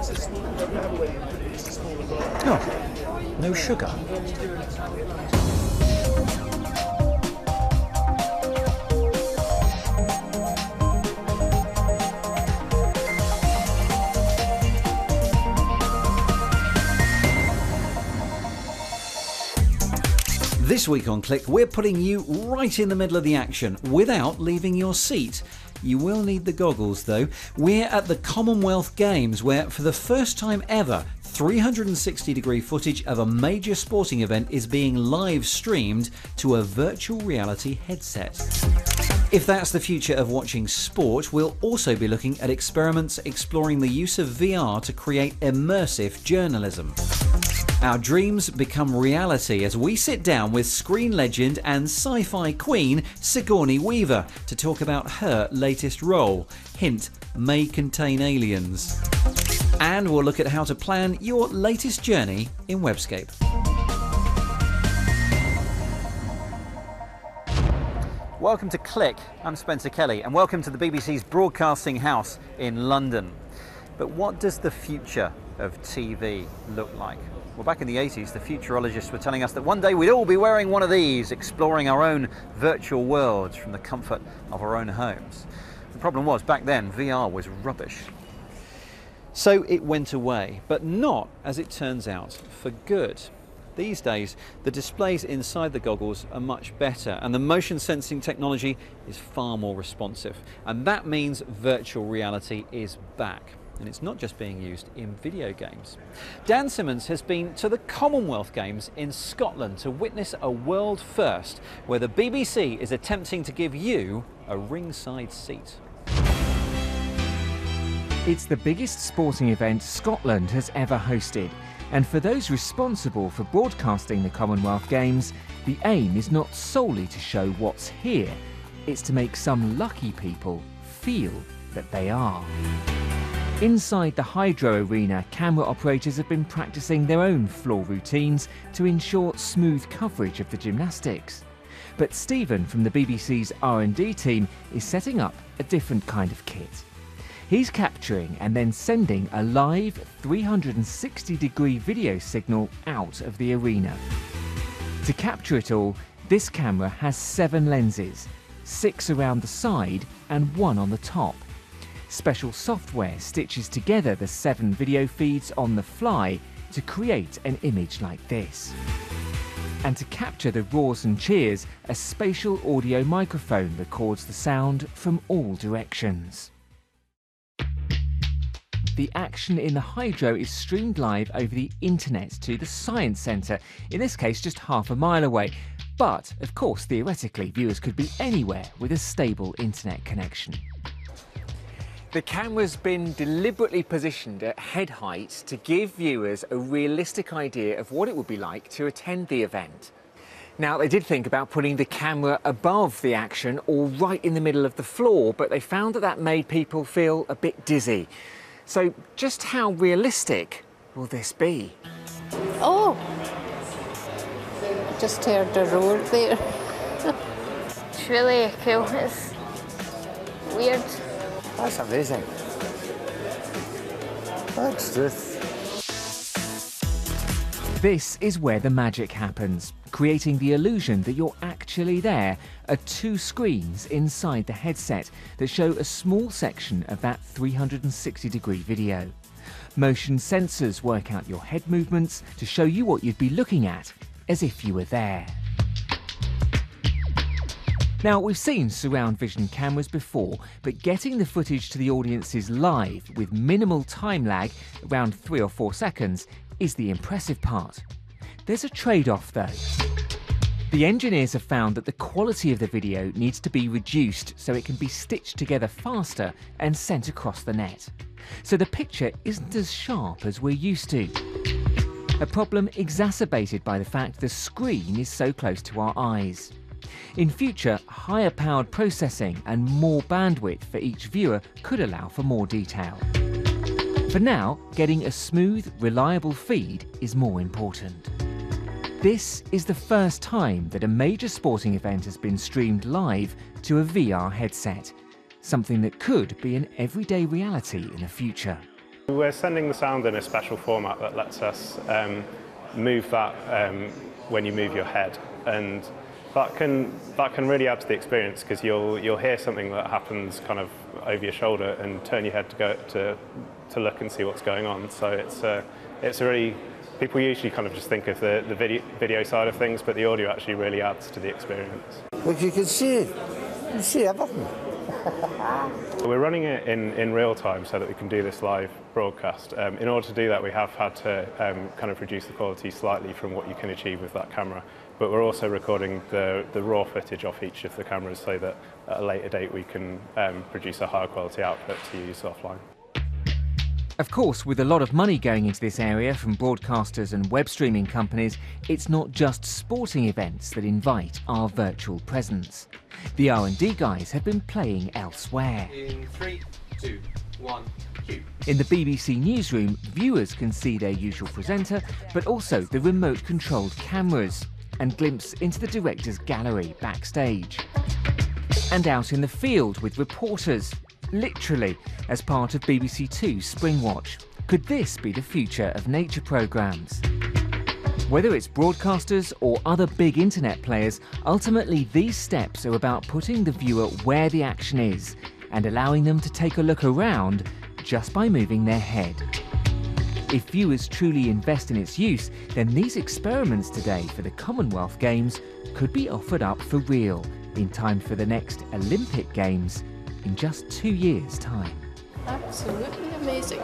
Oh, no sugar. This week on Click, we're putting you right in the middle of the action without leaving your seat. You will need the goggles though. We're at the Commonwealth Games where for the first time ever 360-degree footage of a major sporting event is being live streamed to a virtual reality headset. If that's the future of watching sport, we'll also be looking at experiments exploring the use of VR to create immersive journalism. Our dreams become reality as we sit down with screen legend and sci-fi queen Sigourney Weaver to talk about her latest role. Hint, may contain aliens. And we'll look at how to plan your latest journey in Webscape. Welcome to Click, I'm Spencer Kelly, and welcome to the BBC's Broadcasting House in London. But what does the future of TV look like? Well, back in the 80s, the futurologists were telling us that one day we'd all be wearing one of these, exploring our own virtual worlds from the comfort of our own homes. The problem was, back then, VR was rubbish. So it went away, but not, as it turns out, for good. These days, the displays inside the goggles are much better, and the motion sensing technology is far more responsive. And that means virtual reality is back. And it's not just being used in video games. Dan Simmons has been to the Commonwealth Games in Scotland to witness a world first where the BBC is attempting to give you a ringside seat. It's the biggest sporting event Scotland has ever hosted, and for those responsible for broadcasting the Commonwealth Games, the aim is not solely to show what's here, it's to make some lucky people feel that they are. Inside the Hydro Arena, camera operators have been practicing their own floor routines to ensure smooth coverage of the gymnastics. But Stephen from the BBC's R&D team is setting up a different kind of kit. He's capturing and then sending a live 360-degree video signal out of the arena. To capture it all, this camera has 7 lenses, 6 around the side and 1 on the top. Special software stitches together the 7 video feeds on the fly to create an image like this. And to capture the roars and cheers, a spatial audio microphone records the sound from all directions. The action in the Hydro is streamed live over the internet to the Science Centre, in this case just half a mile away. But, of course, theoretically, viewers could be anywhere with a stable internet connection. The camera's been deliberately positioned at head height to give viewers a realistic idea of what it would be like to attend the event. Now, they did think about putting the camera above the action or right in the middle of the floor, but they found that that made people feel a bit dizzy. So just how realistic will this be? Oh, I just heard the roar there. It's really cool. It's weird. That's amazing. Thanks, Ruth. This is where the magic happens. Creating the illusion that you're actually there are 2 screens inside the headset that show a small section of that 360-degree video. Motion sensors work out your head movements to show you what you'd be looking at, as if you were there. Now, we've seen surround vision cameras before, but getting the footage to the audiences live with minimal time lag, around 3 or 4 seconds, is the impressive part. There's a trade-off though. The engineers have found that the quality of the video needs to be reduced so it can be stitched together faster and sent across the net. So the picture isn't as sharp as we're used to. A problem exacerbated by the fact the screen is so close to our eyes. In future, higher powered processing and more bandwidth for each viewer could allow for more detail. For now, getting a smooth, reliable feed is more important. This is the first time that a major sporting event has been streamed live to a VR headset, something that could be an everyday reality in the future. We're sending the sound in a special format that lets us move that when you move your head, and that can really add to the experience, because you'll hear something that happens kind of over your shoulder and turn your head to look and see what's going on. So it's a really, people usually kind of just think of the video side of things, but the audio actually really adds to the experience. Look, you can see everything. We're running it in real time so that we can do this live broadcast. In order to do that, we have had to kind of reduce the quality slightly from what you can achieve with that camera. But we're also recording the raw footage off each of the cameras so that at a later date we can produce a higher quality output to use offline. Of course, with a lot of money going into this area from broadcasters and web streaming companies, it's not just sporting events that invite our virtual presence. The R&D guys have been playing elsewhere. In 3, 2, 1, cue. In the BBC newsroom, viewers can see their usual presenter, but also the remote-controlled cameras, and glimpse into the director's gallery backstage. And out in the field with reporters, literally, as part of BBC Two's Spring Watch. Could this be the future of nature programmes? Whether it's broadcasters or other big internet players, ultimately these steps are about putting the viewer where the action is and allowing them to take a look around just by moving their head. If viewers truly invest in its use, then these experiments today for the Commonwealth Games could be offered up for real in time for the next Olympic Games in just 2 years' time. Absolutely amazing.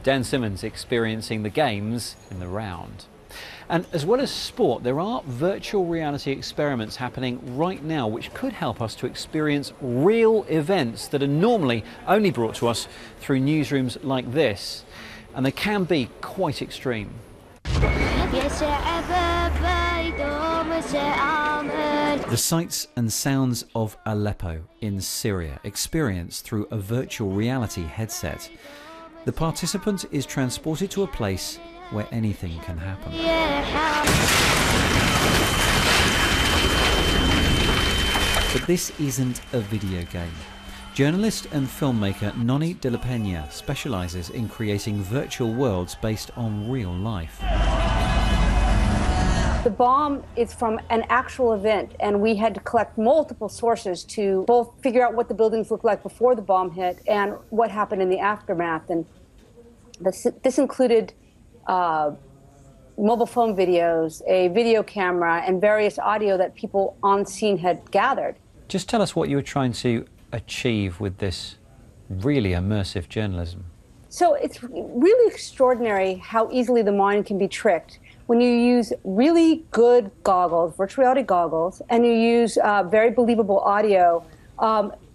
Dan Simmons experiencing the games in the round. And as well as sport, there are virtual reality experiments happening right now which could help us to experience real events that are normally only brought to us through newsrooms like this. And they can be quite extreme. The sights and sounds of Aleppo in Syria, experienced through a virtual reality headset. The participant is transported to a place where anything can happen. But this isn't a video game. Journalist and filmmaker Noni de la Peña specialises in creating virtual worlds based on real life. The bomb is from an actual event, and we had to collect multiple sources to both figure out what the buildings looked like before the bomb hit and what happened in the aftermath. And this included mobile phone videos, a video camera, and various audio that people on scene had gathered. Just tell us what you were trying to achieve with this really immersive journalism. So it's really extraordinary how easily the mind can be tricked when you use really good goggles, virtual reality goggles, and you use very believable audio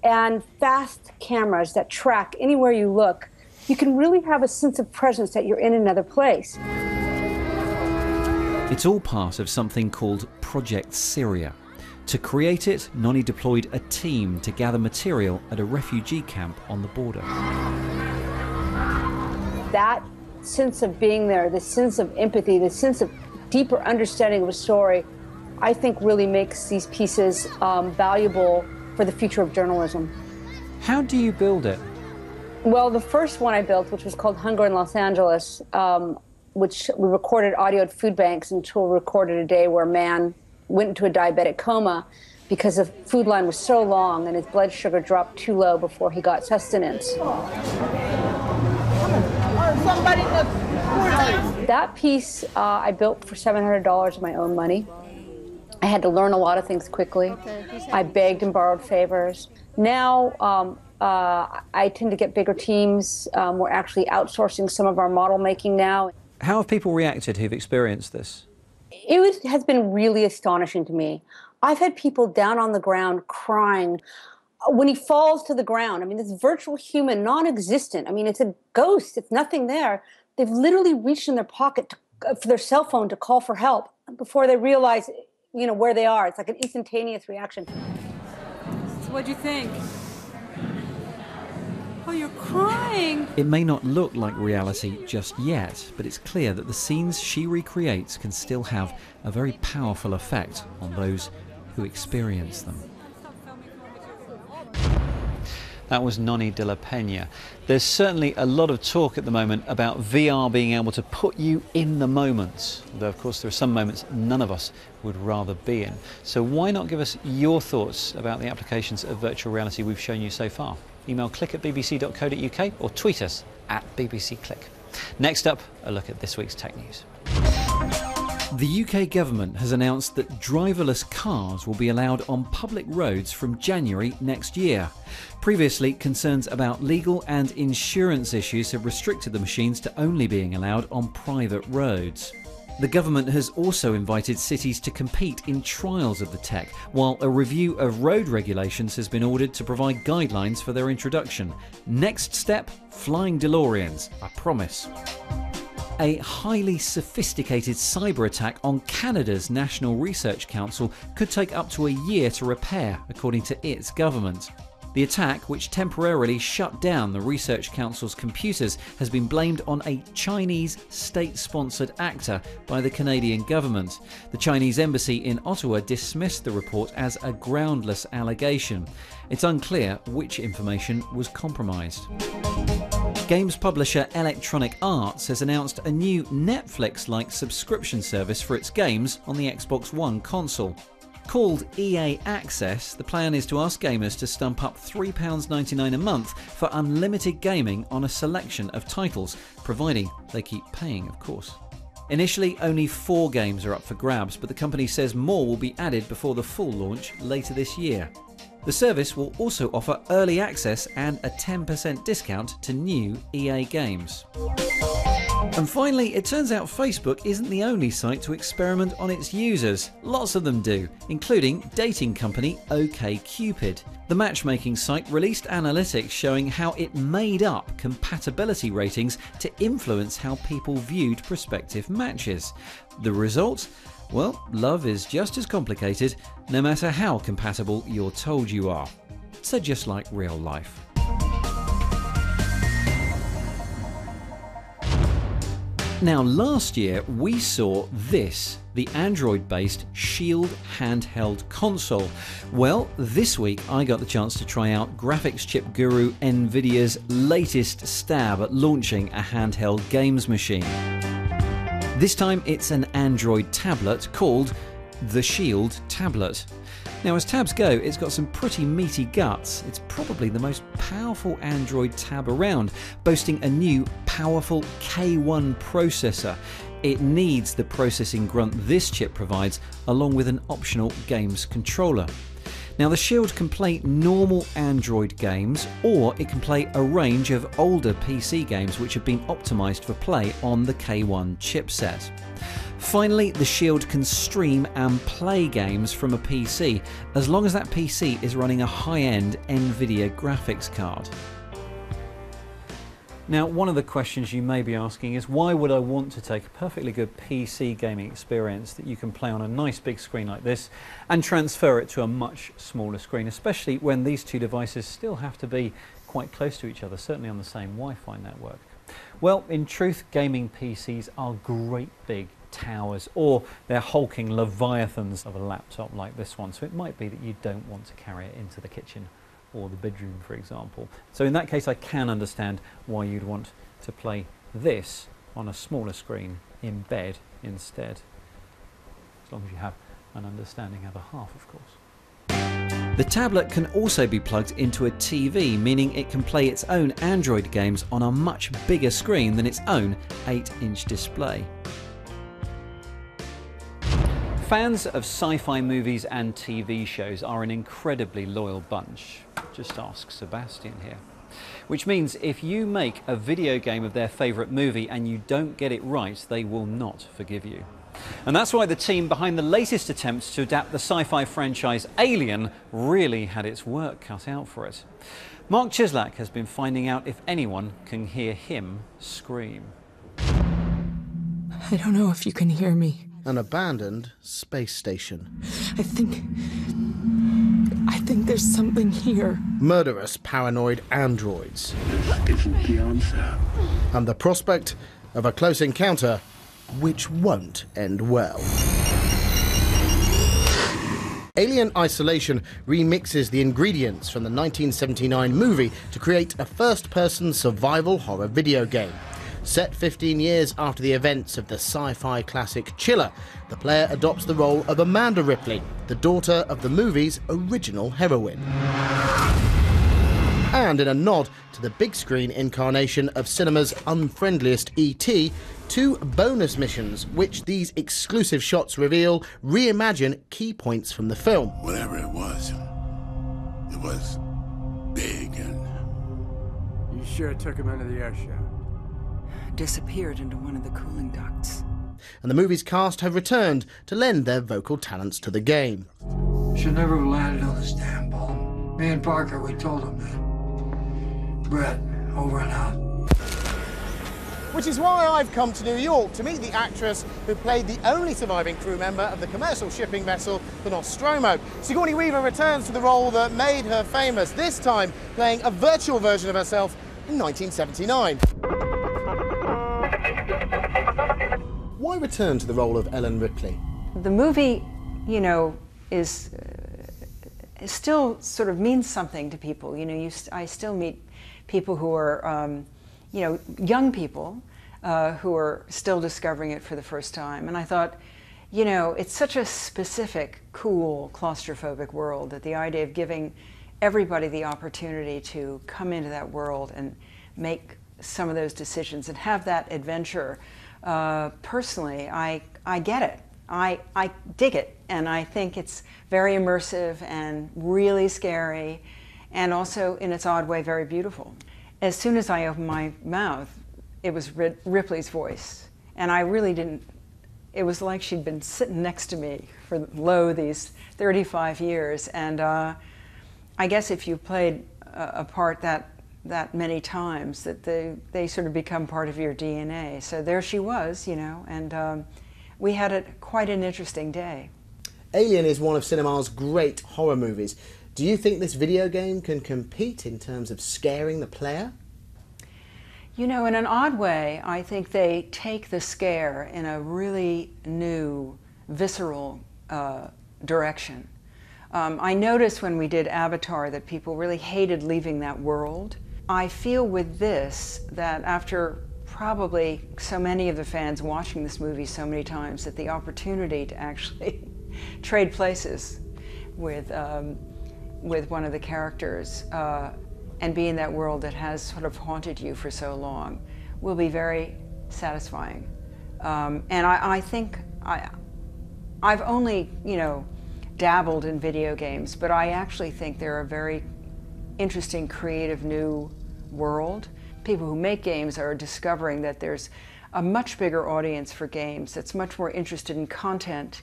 and fast cameras that track anywhere you look. You can really have a sense of presence that you're in another place. It's all part of something called Project Syria. To create it, Noni deployed a team to gather material at a refugee camp on the border. That sense of being there, the sense of empathy, the sense of deeper understanding of a story, I think really makes these pieces valuable for the future of journalism. How do you build it? Well, the first one I built, which was called Hunger in Los Angeles, which we recorded audio at food banks until we recorded a day where a man went into a diabetic coma because the food line was so long and his blood sugar dropped too low before he got sustenance. That piece I built for $700 of my own money. I had to learn a lot of things quickly. I begged and borrowed favors. Now I tend to get bigger teams. We're actually outsourcing some of our model making now. How have people reacted who've experienced this? It has been really astonishing to me. I've had people down on the ground crying when he falls to the ground. I mean, this virtual human, non-existent. I mean, it's a ghost. It's nothing there. They've literally reached in their pocket for their cell phone to call for help before they realize, you know, where they are. It's like an instantaneous reaction. So what'd you think? Oh, you're crying. It may not look like reality just yet, but it's clear that the scenes she recreates can still have a very powerful effect on those who experience them. That was Noni de la Peña. There's certainly a lot of talk at the moment about VR being able to put you in the moment, though of course there are some moments none of us would rather be in. So why not give us your thoughts about the applications of virtual reality we've shown you so far? Email click@bbc.co.uk or tweet us @bbcclick. Next up, a look at this week's tech news. The UK government has announced that driverless cars will be allowed on public roads from January next year. Previously, concerns about legal and insurance issues have restricted the machines to only being allowed on private roads. The government has also invited cities to compete in trials of the tech, while a review of road regulations has been ordered to provide guidelines for their introduction. Next step, flying DeLoreans, I promise. A highly sophisticated cyber attack on Canada's National Research Council could take up to a year to repair, according to its government. The attack, which temporarily shut down the Research Council's computers, has been blamed on a Chinese state-sponsored actor by the Canadian government. The Chinese embassy in Ottawa dismissed the report as a groundless allegation. It's unclear which information was compromised. Games publisher Electronic Arts has announced a new Netflix-like subscription service for its games on the Xbox One console. Called EA Access, the plan is to ask gamers to stump up £3.99 a month for unlimited gaming on a selection of titles, providing they keep paying, of course. Initially, only 4 games are up for grabs, but the company says more will be added before the full launch later this year. The service will also offer early access and a 10% discount to new EA games. And finally, it turns out Facebook isn't the only site to experiment on its users. Lots of them do, including dating company OkCupid. The matchmaking site released analytics showing how it made up compatibility ratings to influence how people viewed prospective matches. The result? Well, love is just as complicated, no matter how compatible you're told you are. So just like real life. Now, last year we saw this, the Android-based Shield handheld console. Well, this week I got the chance to try out graphics chip guru Nvidia's latest stab at launching a handheld games machine. This time it's an Android tablet called the Shield Tablet. Now, as tabs go, it's got some pretty meaty guts. It's probably the most powerful Android tab around, boasting a new powerful K1 processor. It needs the processing grunt this chip provides, along with an optional games controller. Now, the Shield can play normal Android games, or it can play a range of older PC games which have been optimized for play on the K1 chipset. Finally, the Shield can stream and play games from a PC, as long as that PC is running a high-end Nvidia graphics card. Now, one of the questions you may be asking is, why would I want to take a perfectly good PC gaming experience that you can play on a nice big screen like this and transfer it to a much smaller screen, especially when these two devices still have to be quite close to each other, certainly on the same Wi-Fi network? Well, in truth, gaming PCs are great big towers, or they're hulking leviathans of a laptop like this one, so it might be that you don't want to carry it into the kitchen or the bedroom, for example. So in that case, I can understand why you'd want to play this on a smaller screen in bed instead, as long as you have an understanding other half, of course. The tablet can also be plugged into a TV, meaning it can play its own Android games on a much bigger screen than its own 8-inch display. Fans of sci-fi movies and TV shows are an incredibly loyal bunch. Just ask Sebastian here. Which means if you make a video game of their favourite movie and you don't get it right, they will not forgive you. And that's why the team behind the latest attempts to adapt the sci-fi franchise Alien really had its work cut out for it. Mark Cieslak has been finding out if anyone can hear him scream. I don't know if you can hear me. An abandoned space station. I think there's something here. Murderous paranoid androids. This isn't the answer. And the prospect of a close encounter which won't end well. Alien Isolation remixes the ingredients from the 1979 movie to create a first-person survival horror video game. Set 15 years after the events of the sci-fi classic Chiller, the player adopts the role of Amanda Ripley, the daughter of the movie's original heroine. And in a nod to the big screen incarnation of cinema's unfriendliest E.T., 2 bonus missions, which these exclusive shots reveal, reimagine key points from the film. Whatever it was big and... You sure took him into the air shaft? Disappeared into one of the cooling ducts. And the movie's cast have returned to lend their vocal talents to the game. Should never have landed on this damn bomb. Me and Parker, we told him that. Brett, over and out. Which is why I've come to New York to meet the actress who played the only surviving crew member of the commercial shipping vessel, the Nostromo. Sigourney Weaver returns to the role that made her famous, this time playing a virtual version of herself in 1979. Why return to the role of Ellen Ripley? The movie, you know, is still sort of means something to people. You know, I still meet people who are, you know, young people who are still discovering it for the first time. And I thought, you know, it's such a specific, cool, claustrophobic world that the idea of giving everybody the opportunity to come into that world and make some of those decisions and have that adventure, personally, I get it. I dig it. And I think it's very immersive and really scary, and also, in its odd way, very beautiful. As soon as I opened my mouth, it was Ripley's voice. And I really didn't, it was like she'd been sitting next to me for, these 35 years. And I guess if you played a part that many times, that they sort of become part of your DNA. So there she was, you know, and we had quite an interesting day. Alien is one of cinema's great horror movies. Do you think this video game can compete in terms of scaring the player? You know, in an odd way, I think they take the scare in a really new, visceral direction. I noticed when we did Avatar that people really hated leaving that world. I feel with this that after probably so many of the fans watching this movie so many times, that the opportunity to actually trade places with one of the characters and be in that world that has sort of haunted you for so long will be very satisfying. And I think I've only, you know, dabbled in video games, but I actually think they're a very interesting, creative new world. People who make games are discovering that there's a much bigger audience for games that's much more interested in content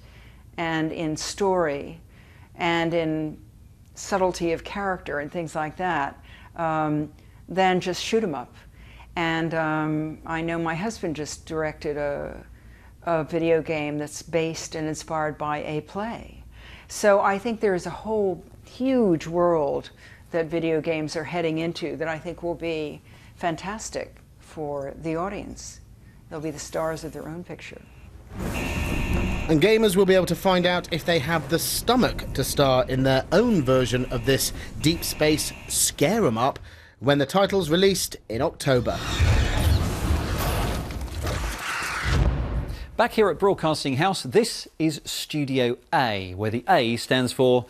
and in story and in subtlety of character and things like that, than just shoot 'em up. And I know my husband just directed a video game that's based and inspired by a play. So I think there's a whole huge world that video games are heading into that I think will be fantastic for the audience. They'll be the stars of their own picture. And gamers will be able to find out if they have the stomach to star in their own version of this deep space scare 'em up when the title's released in October. Back here at Broadcasting House, this is Studio A, where the A stands for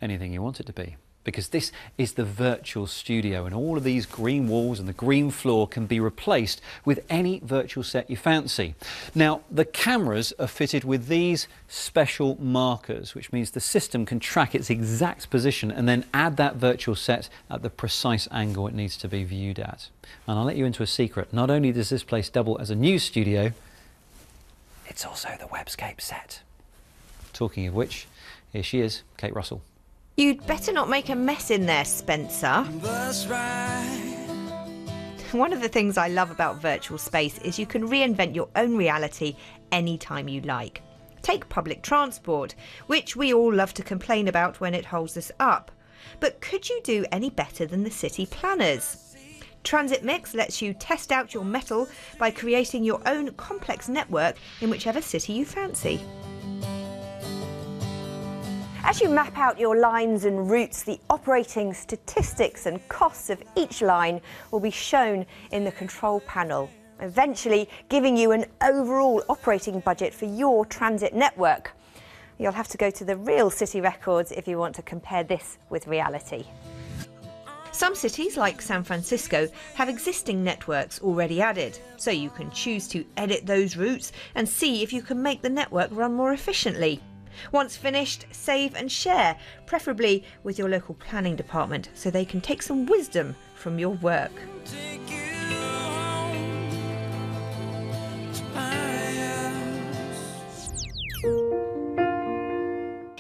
anything you want it to be. Because this is the virtual studio, and all of these green walls and the green floor can be replaced with any virtual set you fancy. Now, the cameras are fitted with these special markers, which means the system can track its exact position and then add that virtual set at the precise angle it needs to be viewed at. And I'll let you into a secret. Not only does this place double as a news studio, it's also the Webscape set. Talking of which, here she is, Kate Russell. You'd better not make a mess in there, Spencer. One of the things I love about virtual space is you can reinvent your own reality anytime you like. Take public transport, which we all love to complain about when it holds us up. But could you do any better than the city planners? Transit Mix lets you test out your mettle by creating your own complex network in whichever city you fancy. As you map out your lines and routes, the operating statistics and costs of each line will be shown in the control panel, eventually giving you an overall operating budget for your transit network. You'll have to go to the real city records if you want to compare this with reality. Some cities, like San Francisco, have existing networks already added, so you can choose to edit those routes and see if you can make the network run more efficiently. Once finished, save and share, preferably with your local planning department, so they can take some wisdom from your work.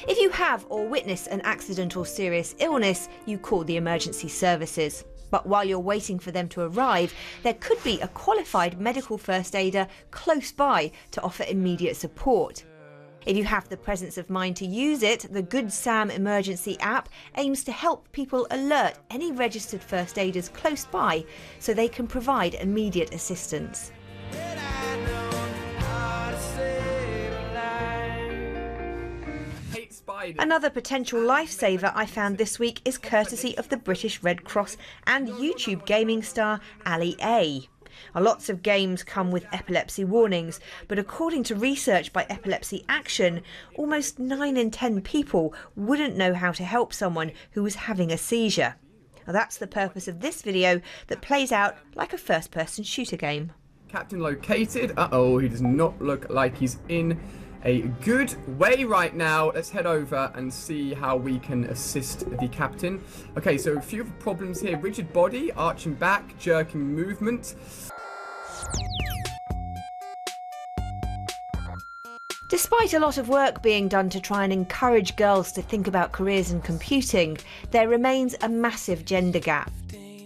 If you have or witness an accident or serious illness, you call the emergency services. But while you're waiting for them to arrive, there could be a qualified medical first aider close by to offer immediate support. If you have the presence of mind to use it, the Good Sam emergency app aims to help people alert any registered first aiders close by so they can provide immediate assistance. Another potential lifesaver I found this week is courtesy of the British Red Cross and YouTube gaming star Ali A. Lots of games come with epilepsy warnings, but according to research by Epilepsy Action, almost 9 in 10 people wouldn't know how to help someone who was having a seizure. Now, that's the purpose of this video that plays out like a first-person shooter game. Captain located. Uh-oh, he does not look like he's in a good way right now. Let's head over and see how we can assist the captain. Okay, so a few problems here. Rigid body, arching back, jerking movement. Despite a lot of work being done to try and encourage girls to think about careers in computing, there remains a massive gender gap.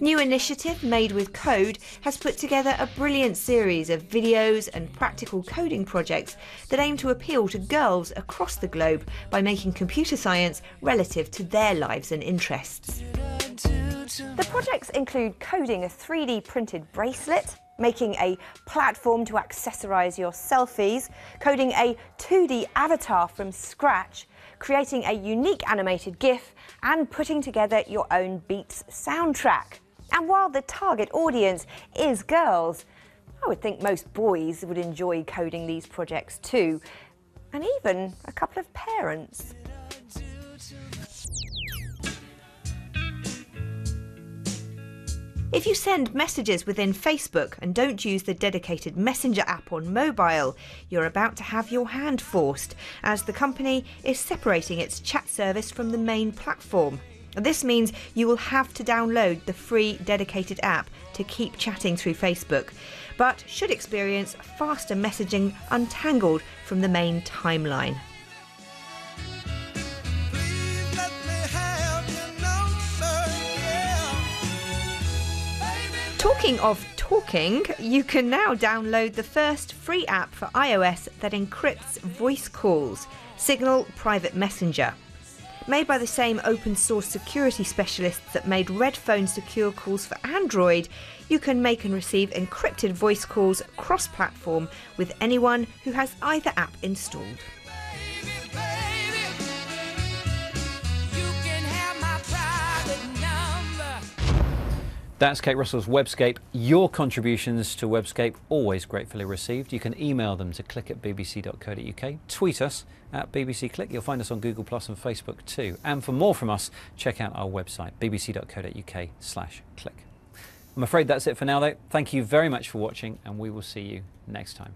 New Initiative Made with Code has put together a brilliant series of videos and practical coding projects that aim to appeal to girls across the globe by making computer science relative to their lives and interests. The projects include coding a 3D printed bracelet, making a platform to accessorize your selfies, coding a 2D avatar from scratch, creating a unique animated GIF, and putting together your own Beats soundtrack. And while the target audience is girls, I would think most boys would enjoy coding these projects too, and even a couple of parents. If you send messages within Facebook and don't use the dedicated Messenger app on mobile, you're about to have your hand forced, as the company is separating its chat service from the main platform. This means you will have to download the free dedicated app to keep chatting through Facebook, but should experience faster messaging untangled from the main timeline. Talking of talking, you can now download the first free app for iOS that encrypts voice calls, Signal Private Messenger. Made by the same open source security specialists that made Red Phone secure calls for Android, you can make and receive encrypted voice calls cross-platform with anyone who has either app installed. That's Kate Russell's Webscape. Your contributions to Webscape always gratefully received. You can email them to click@bbc.co.uk, tweet us at BBC Click. You'll find us on Google Plus and Facebook too. And for more from us, check out our website, bbc.co.uk/click. I'm afraid that's it for now though. Thank you very much for watching, and we will see you next time.